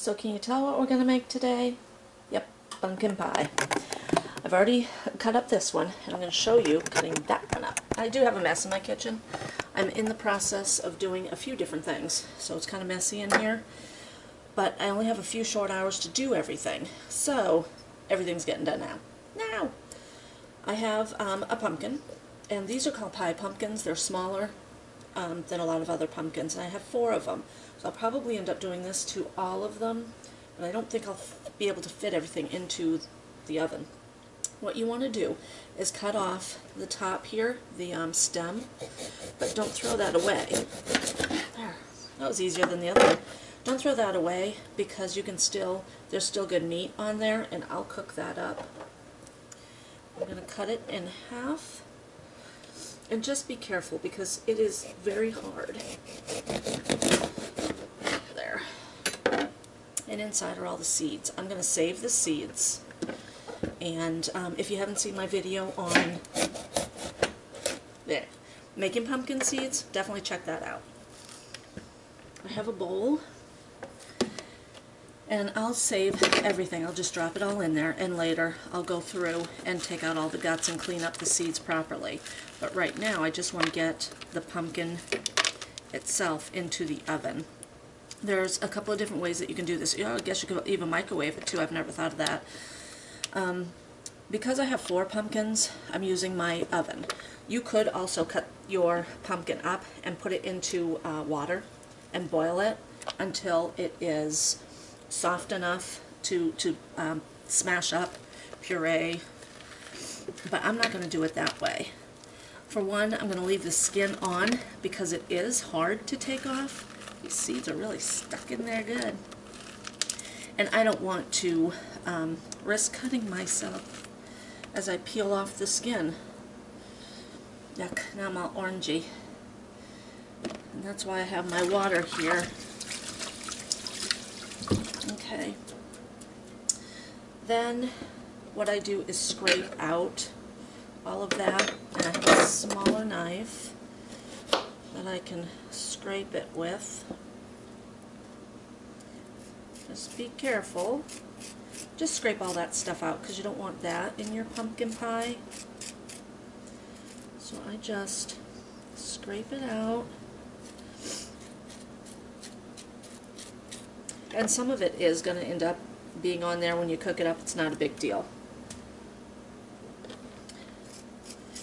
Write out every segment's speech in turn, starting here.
So can you tell what we're going to make today? Yep, pumpkin pie. I've already cut up this one, and I'm going to show you cutting that one up. I do have a mess in my kitchen. I'm in the process of doing a few different things, so it's kind of messy in here. But I only have a few short hours to do everything, so everything's getting done now. I have a pumpkin, and these are called pie pumpkins. They're smaller than a lot of other pumpkins, and I have 4 of them. So I'll probably end up doing this to all of them, but I don't think I'll be able to fit everything into the oven. What you want to do is cut off the top here, the stem, but don't throw that away. There, that was easier than the other one. Don't throw that away because you can there's still good meat on there, and I'll cook that up. I'm going to cut it in half, and just be careful because it is very hard. There. And inside are all the seeds. I'm going to save the seeds. And if you haven't seen my video on making pumpkin seeds, definitely check that out. I have a bowl, and I'll save everything. I'll just drop it all in there, and later I'll go through and take out all the guts and clean up the seeds properly. But right now I just want to get the pumpkin itself into the oven. There's a couple of different ways that you can do this. I guess you could even microwave it too. I've never thought of that. Because I have 4 pumpkins, I'm using my oven. You could also cut your pumpkin up and put it into water and boil it until it is soft enough to smash up, puree, but I'm not going to do it that way. For one, I'm going to leave the skin on because it is hard to take off. These seeds are really stuck in there good. And I don't want to risk cutting myself as I peel off the skin. Yuck, now I'm all orangey. And that's why I have my water here. Okay. Then what I do is scrape out all of that, and I have a smaller knife that I can scrape it with. Just be careful. Just scrape all that stuff out because you don't want that in your pumpkin pie. So I just scrape it out. And some of it is going to end up being on there when you cook it up. It's not a big deal.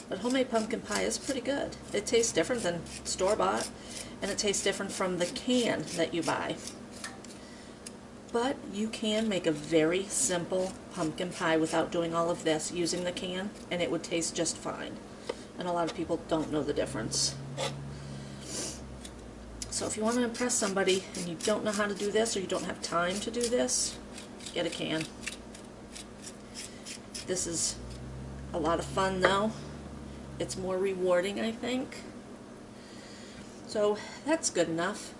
But homemade pumpkin pie is pretty good. It tastes different than store-bought, and it tastes different from the can that you buy. But you can make a very simple pumpkin pie without doing all of this using the can, and it would taste just fine. And a lot of people don't know the difference. So if you want to impress somebody and you don't know how to do this, or you don't have time to do this, get a can. This is a lot of fun though. It's more rewarding, I think. So that's good enough.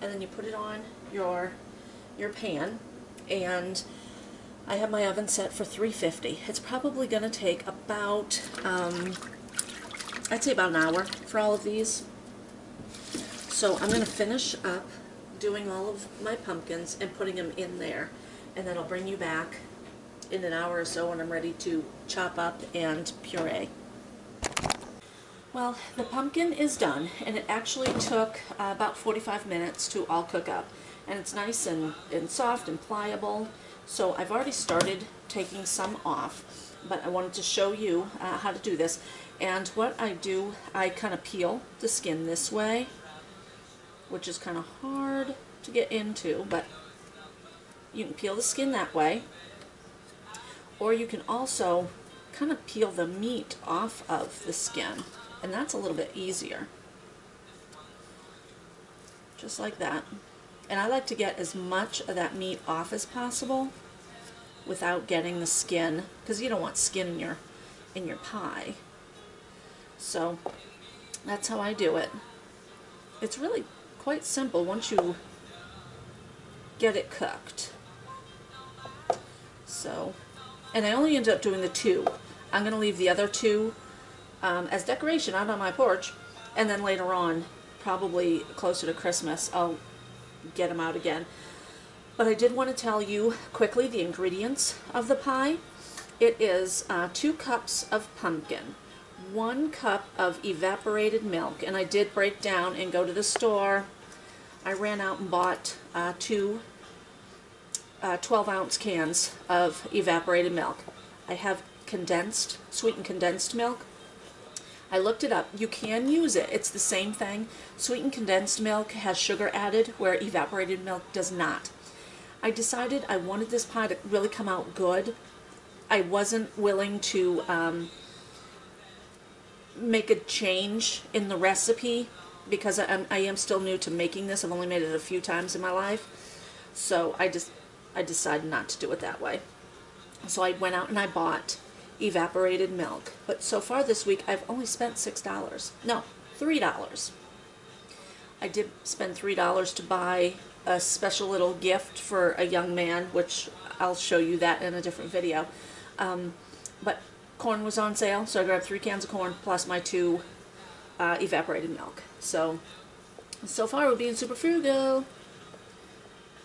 And then you put it on your pan, and I have my oven set for 350. It's probably going to take about, I'd say about an hour for all of these. So I'm going to finish up doing all of my pumpkins and putting them in there, and then I'll bring you back in an hour or so when I'm ready to chop up and puree. Well, the pumpkin is done, and it actually took about 45 minutes to all cook up. And it's nice and soft and pliable. So I've already started taking some off, but I wanted to show you how to do this. And what I do, I kind of peel the skin this way, which is kind of hard to get into, but you can peel the skin that way. Or you can also kind of peel the meat off of the skin, and that's a little bit easier. Just like that. And I like to get as much of that meat off as possible without getting the skin, because you don't want skin in your pie. So that's how I do it. It's really quite simple once you get it cooked. So, and I only ended up doing the 2. I'm going to leave the other 2 as decoration out on my porch, and then later on, probably closer to Christmas, I'll get them out again. But I did want to tell you quickly the ingredients of the pie. It is 2 cups of pumpkin, 1 cup of evaporated milk, and I did break down and go to the store. I ran out and bought 2 12-ounce cans of evaporated milk. I have sweetened condensed milk. I looked it up. You can use it. It's the same thing. Sweetened condensed milk has sugar added where evaporated milk does not. I decided I wanted this pie to really come out good. I wasn't willing to make a change in the recipe because I am still new to making this. I've only made it a few times in my life. So I decided not to do it that way. So I went out and I bought evaporated milk. But so far this week I've only spent $6. No, $3. I did spend $3 to buy a special little gift for a young man, which I'll show you that in a different video. But corn was on sale, so I grabbed 3 cans of corn plus my 2 evaporated milk. So far we're being super frugal.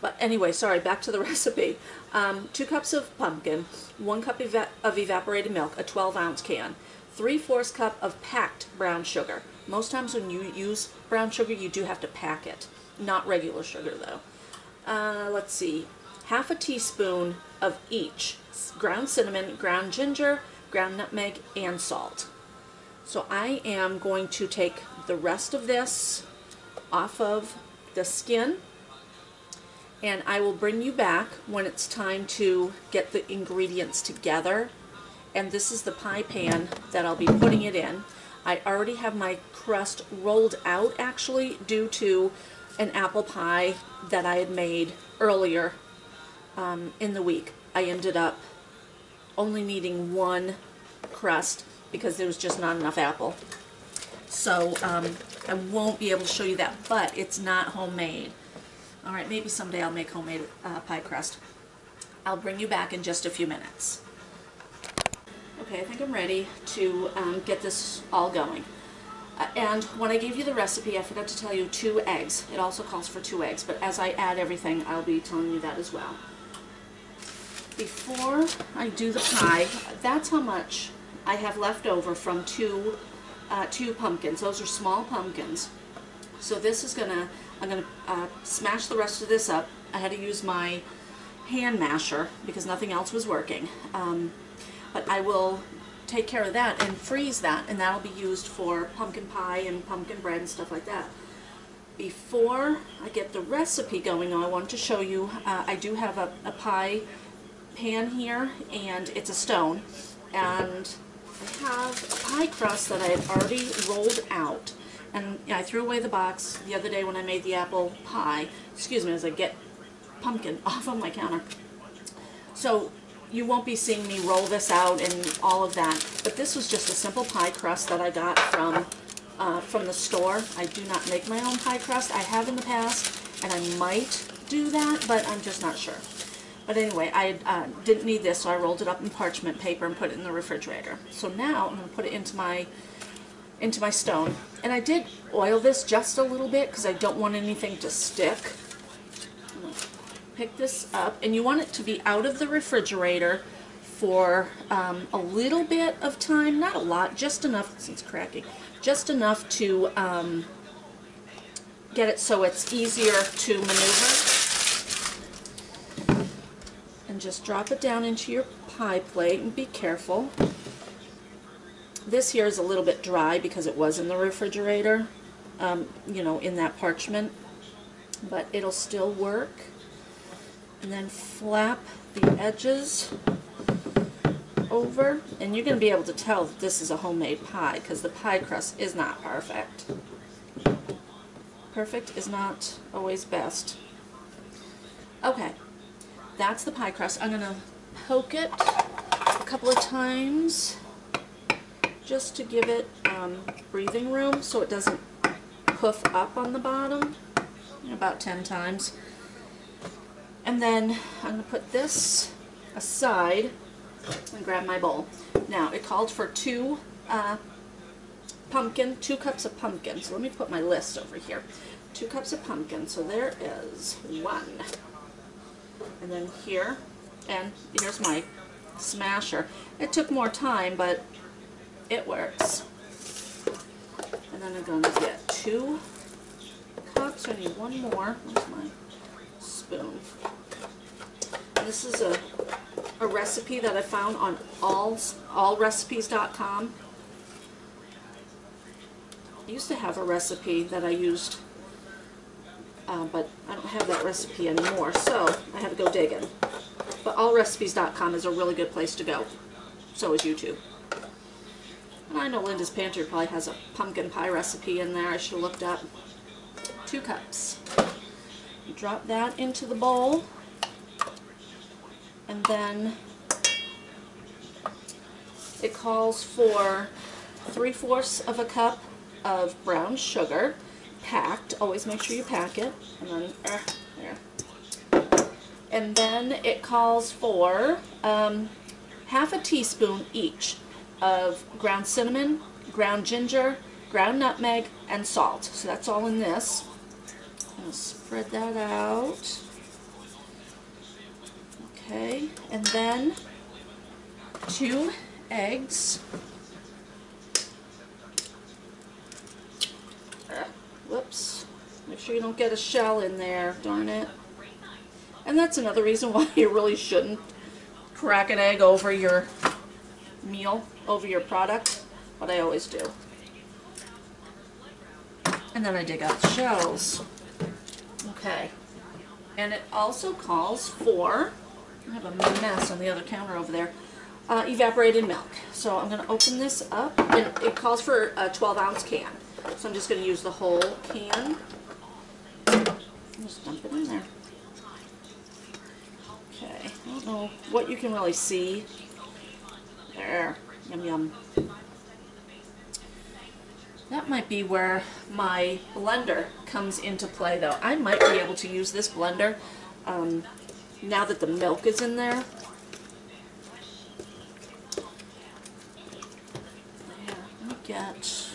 But anyway, sorry, back to the recipe. 2 cups of pumpkin, 1 cup of evaporated milk, a 12-ounce can, 3/4 cup of packed brown sugar. Most times when you use brown sugar, you do have to pack it. Not regular sugar, though. Let's see. 1/2 teaspoon of each. Ground cinnamon, ground ginger, ground nutmeg, and salt. So I am going to take the rest of this off of the skin, and I will bring you back when it's time to get the ingredients together. And this is the pie pan that I'll be putting it in. I already have my crust rolled out, actually, due to an apple pie that I had made earlier in the week. I ended up only needing 1 crust because there was just not enough apple. So I won't be able to show you that, but it's not homemade. Alright, maybe someday I'll make homemade pie crust. I'll bring you back in just a few minutes. Okay, I think I'm ready to get this all going. And when I gave you the recipe, I forgot to tell you 2 eggs. It also calls for 2 eggs, but as I add everything, I'll be telling you that as well. Before I do the pie, that's how much I have left over from 2 pumpkins. Those are small pumpkins. So this is I'm gonna smash the rest of this up. I had to use my hand masher because nothing else was working. But I will take care of that and freeze that, and that'll be used for pumpkin pie and pumpkin bread and stuff like that. Before I get the recipe going, I want to show you, I do have a pie pan here, and it's a stone, and I have a pie crust that I had already rolled out. And I threw away the box the other day when I made the apple pie. Excuse me as I get pumpkin off of my counter. So you won't be seeing me roll this out and all of that. But this was just a simple pie crust that I got from the store. I do not make my own pie crust. I have in the past, and I might do that, but I'm just not sure. But anyway, I didn't need this, so I rolled it up in parchment paper and put it in the refrigerator. So now I'm going to put it into my stone. And I did oil this just a little bit because I don't want anything to stick. I'm going to pick this up, and you want it to be out of the refrigerator for a little bit of time, not a lot, just enough, since it's cracking, just enough to get it so it's easier to maneuver. And just drop it down into your pie plate, and be careful. This here is a little bit dry because it was in the refrigerator, you know, in that parchment, but it'll still work. And then flap the edges over, and you're going to be able to tell that this is a homemade pie because the pie crust is not perfect. Perfect is not always best. Okay, that's the pie crust. I'm going to poke it a couple of times just to give it breathing room so it doesn't puff up on the bottom, about 10 times. And then I'm going to put this aside and grab my bowl. Now, it called for 2 cups of pumpkin. So let me put my list over here. 2 cups of pumpkin. So there is 1, And then here, and here's my smasher. It took more time, but it works. And then I'm going to get 2 cups. I need 1 more. Where's my spoon? And this is a recipe that I found on allrecipes.com. I used to have a recipe that I used, but I don't have that recipe anymore, so I had to go digging. But allrecipes.com is a really good place to go. So is YouTube. And I know Linda's Pantry probably has a pumpkin pie recipe in there I should have looked up. 2 cups. You drop that into the bowl, and then it calls for 3/4 of a cup of brown sugar, packed. Always make sure you pack it. And then there. And then it calls for 1/2 teaspoon each of ground cinnamon, ground ginger, ground nutmeg, and salt. So that's all in this. I'm going to spread that out. Okay, and then 2 eggs. Whoops. Make sure you don't get a shell in there, darn it. And that's another reason why you really shouldn't crack an egg over your meal, over your product, but I always do. And then I dig out the shells. Okay. And it also calls for, I have a mess on the other counter over there, evaporated milk. So I'm going to open this up, and it calls for a 12-ounce can. So I'm just going to use the whole can. Just dump it in there. Okay, I don't know what you can really see. There, yum yum. That might be where my blender comes into play though. I might be able to use this blender now that the milk is in there. Yeah, let me get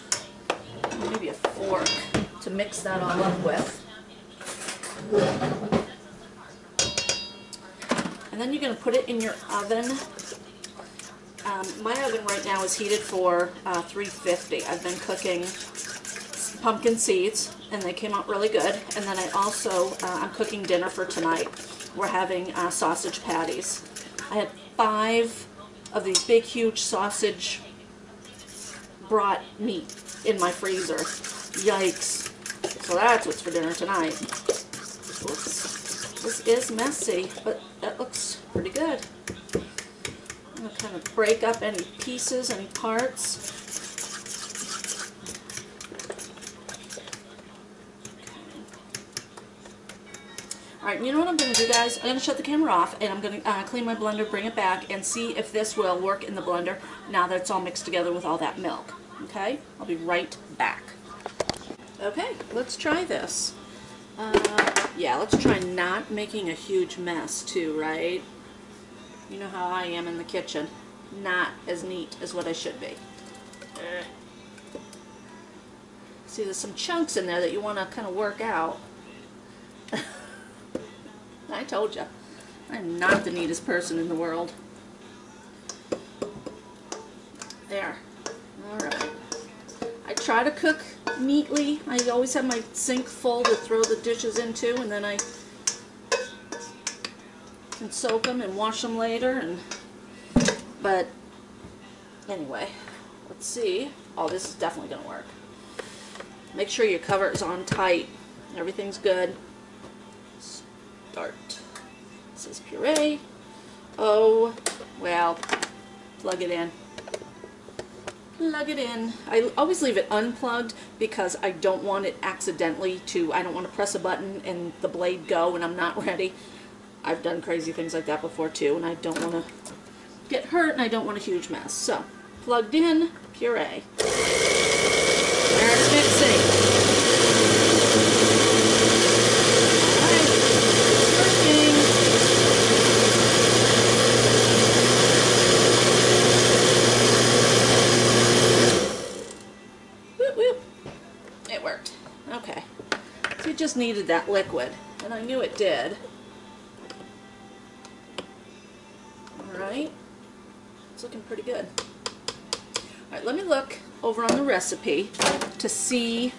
maybe a fork to mix that all up with. And then you're going to put it in your oven. My oven right now is heated for 350. I've been cooking pumpkin seeds, and they came out really good. And then I also, I'm cooking dinner for tonight. We're having sausage patties. I had 5 of these big, huge sausage brought meat in my freezer. Yikes. So that's what's for dinner tonight. Oops. This is messy, but that looks pretty good. I'm going to kind of break up any pieces, any parts. Alright, you know what I'm going to do, guys? I'm going to shut the camera off, and I'm going to clean my blender, bring it back, and see if this will work in the blender now that it's all mixed together with all that milk. Okay? I'll be right back. Okay, let's try this. Yeah, let's try not making a huge mess too, right? You know how I am in the kitchen. Not as neat as what I should be. See, there's some chunks in there that you want to kind of work out. I told you. I'm not the neatest person in the world. There. Alright. I try to cook neatly. I always have my sink full to throw the dishes into, and then I can soak them and wash them later. But anyway, let's see. Oh, this is definitely going to work. Make sure your cover is on tight. Everything's good. Start. This is puree. Oh, well, plug it in. Plug it in. I always leave it unplugged because I don't want it accidentally to, I don't want to press a button and the blade go when I'm not ready. I've done crazy things like that before too, and I don't want to get hurt, and I don't want a huge mess. So, plugged in, puree. There's mixing. Alright, it's working. Whoop, whoop. It worked. Okay. So it just needed that liquid, and I knew it did. Alright, it's looking pretty good. Alright, let me look over on the recipe to see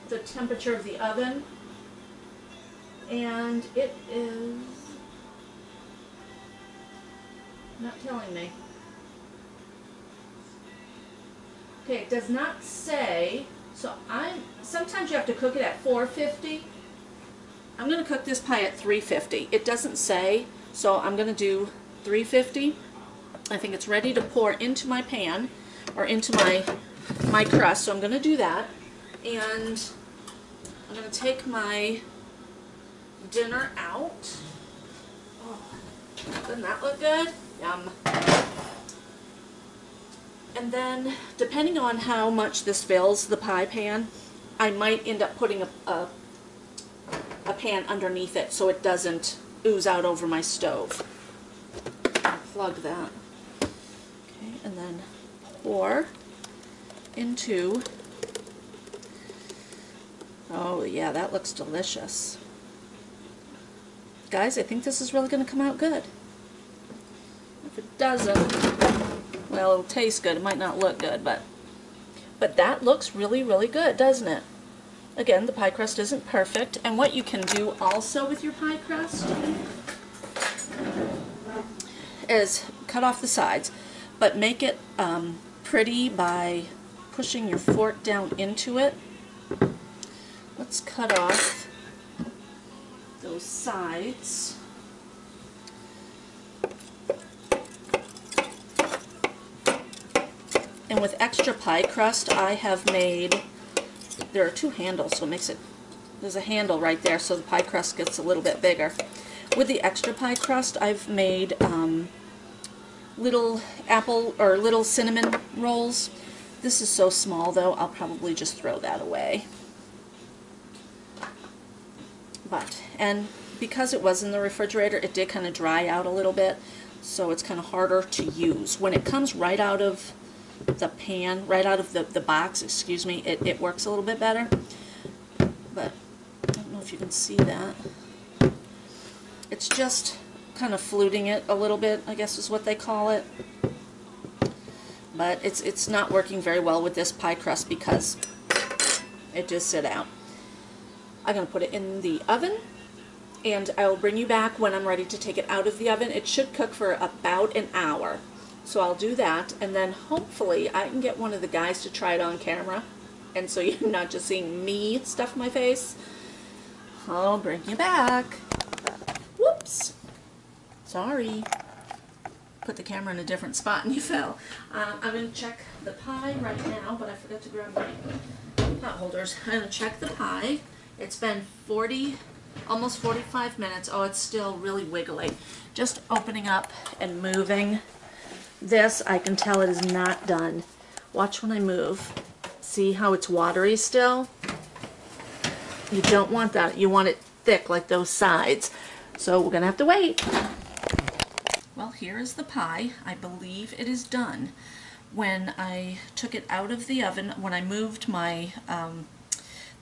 the temperature of the oven. And it is not telling me. Okay, it does not say, so sometimes you have to cook it at 450. I'm going to cook this pie at 350. It doesn't say, so I'm going to do 350. I think it's ready to pour into my pan, or into my crust, so I'm going to do that. And I'm going to take my dinner out. Oh, doesn't that look good? Yum. And then, depending on how much this fills the pie pan, I might end up putting a pan underneath it so it doesn't ooze out over my stove. I'll plug that. Okay, and then pour into, oh yeah, that looks delicious. Guys, I think this is really going to come out good. If it doesn't, well, it'll taste good. It might not look good, but that looks really, really good, doesn't it? Again, the pie crust isn't perfect, and what you can do also with your pie crust is cut off the sides, but make it pretty by pushing your fork down into it. Let's cut off those sides. And with extra pie crust, I have made, there are two handles, so it makes it, there's a handle right there so the pie crust gets a little bit bigger. With the extra pie crust, I've made little apple or little cinnamon rolls. This is so small though, I'll probably just throw that away. And because it was in the refrigerator, it did kind of dry out a little bit, so it's kind of harder to use. When it comes right out of the pan, right out of the box, excuse me, it works a little bit better. But I don't know if you can see that. It's just kind of fluting it a little bit, I guess is what they call it. But it's not working very well with this pie crust because it just sit out. I'm going to put it in the oven, and I will bring you back when I'm ready to take it out of the oven. It should cook for about an hour. So I'll do that, and then hopefully I can get one of the guys to try it on camera, and so you're not just seeing me stuff my face. I'll bring you back. Whoops. Sorry. Put the camera in a different spot and you fell. I'm going to check the pie right now, but I forgot to grab my pot holders. I'm going to check the pie. It's been almost 45 minutes. Oh, it's still really wiggly. Just opening up and moving this, I can tell it is not done. Watch when I move. See how it's watery still? You don't want that. You want it thick like those sides. So we're going to have to wait. Well, here is the pie. I believe it is done. When I took it out of the oven, when I moved my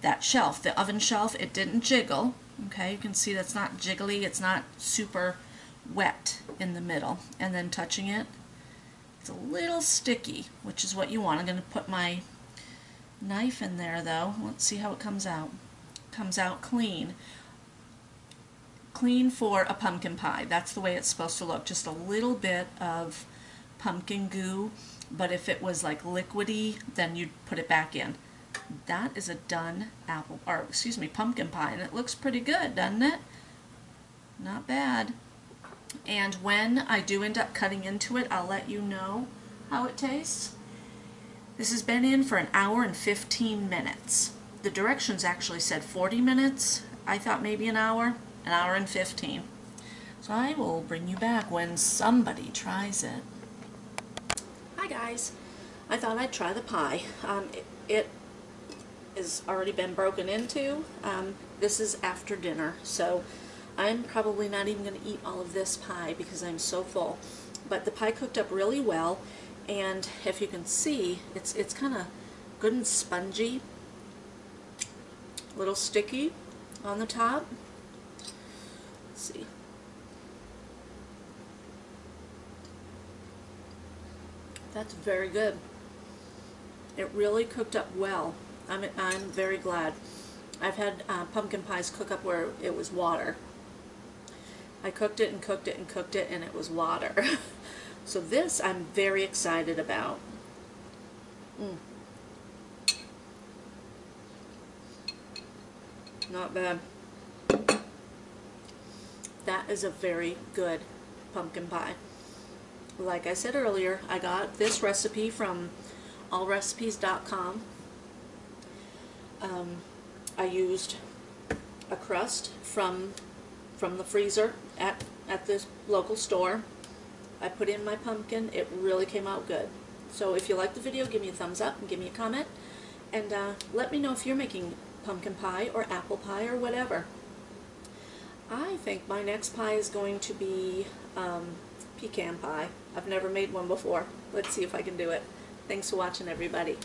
that shelf, the oven shelf, it didn't jiggle. Okay, you can see that's not jiggly. It's not super wet in the middle. And then touching it, it's a little sticky, which is what you want. I'm going to put my knife in there though. Let's see how it comes out. It comes out clean. Clean for a pumpkin pie. That's the way it's supposed to look. Just a little bit of pumpkin goo, but if it was like liquidy, then you'd put it back in. That is a done pumpkin pie, and it looks pretty good, doesn't it? Not bad. And when I do end up cutting into it, I'll let you know how it tastes. This has been in for an hour and 15 minutes. The directions actually said 40 minutes. I thought maybe an hour and 15. So I will bring you back when somebody tries it. Hi guys. I thought I'd try the pie. It has already been broken into. This is after dinner, so I'm probably not even going to eat all of this pie because I'm so full. But the pie cooked up really well, and if you can see, it's kind of good and spongy, a little sticky on the top. Let's see. That's very good. It really cooked up well. I'm very glad. I've had pumpkin pies cook up where it was water. I cooked it and cooked it and cooked it, and it was water. So this I'm very excited about. Not bad. That is a very good pumpkin pie. Like I said earlier, I got this recipe from allrecipes.com. I used a crust from the freezer at this local store. I put in my pumpkin. It really came out good. So if you like the video, give me a thumbs up and give me a comment. And let me know if you're making pumpkin pie or apple pie or whatever. I think my next pie is going to be pecan pie. I've never made one before. Let's see if I can do it. Thanks for watching, everybody.